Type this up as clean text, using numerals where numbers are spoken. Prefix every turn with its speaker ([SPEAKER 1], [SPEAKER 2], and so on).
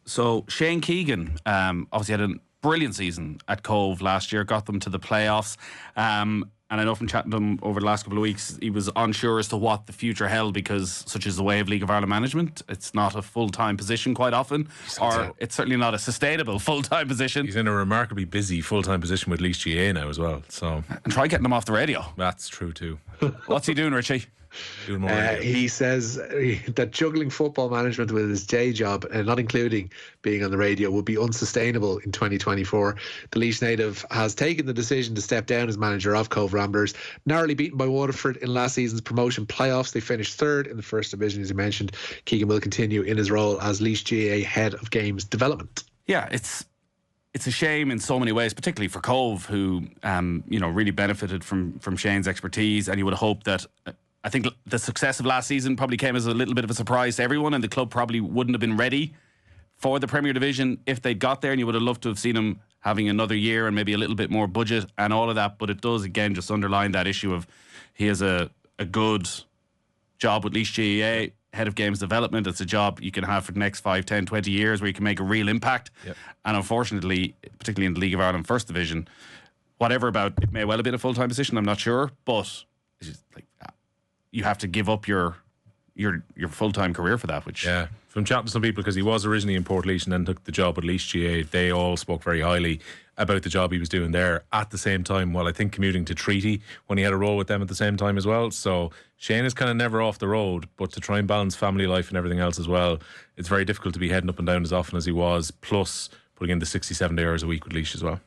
[SPEAKER 1] So Shane Keegan obviously had a brilliant season at Cobh last year, got them to the playoffs. And I know from chatting to him over the last couple of weeks, he was unsure as to what the future held because such is the way of League of Ireland management. It's not a full-time position quite often, or it's certainly not a sustainable full-time position.
[SPEAKER 2] He's in a remarkably busy full-time position with Laois GA now as well. So
[SPEAKER 1] And try getting him off the radio.
[SPEAKER 2] that's true too.
[SPEAKER 1] What's he doing, Richie?
[SPEAKER 2] Doing more radio.
[SPEAKER 3] He says that juggling football management with his day job and not including being on the radio would be unsustainable in 2024. The Laois native has taken the decision to step down as manager of Cobh Ramblers, narrowly beaten by Waterford in last season's promotion playoffs. They finished third in the first division, as you mentioned. Keegan will continue in his role as Laois GA head of games development.
[SPEAKER 1] Yeah, it's a shame in so many ways, particularly for Cobh, who really benefited from Shane's expertise, and you would hope that. I think the success of last season probably came as a little bit of a surprise to everyone, and the club probably wouldn't have been ready for the Premier Division if they'd got there, and you would have loved to have seen him having another year and maybe a little bit more budget and all of that. But it does, again, just underline that issue of he has a good job with Laois GAA, head of games development. It's a job you can have for the next 5, 10, 20 years where you can make a real impact. Yep. And unfortunately, particularly in the League of Ireland First Division, whatever about it may well have been a full-time position, I'm not sure, but it's just like you have to give up your full-time career for that, which...
[SPEAKER 2] Yeah, from chatting to some people, because he was originally in Portlaoise and then took the job at Laois GA, they all spoke very highly about the job he was doing there at the same time, while I think commuting to Treaty when he had a role with them at the same time as well. So Shane is kind of never off the road, but to try and balance family life and everything else as well, it's very difficult to be heading up and down as often as he was, plus putting in the 67 hours a week with Laois as well.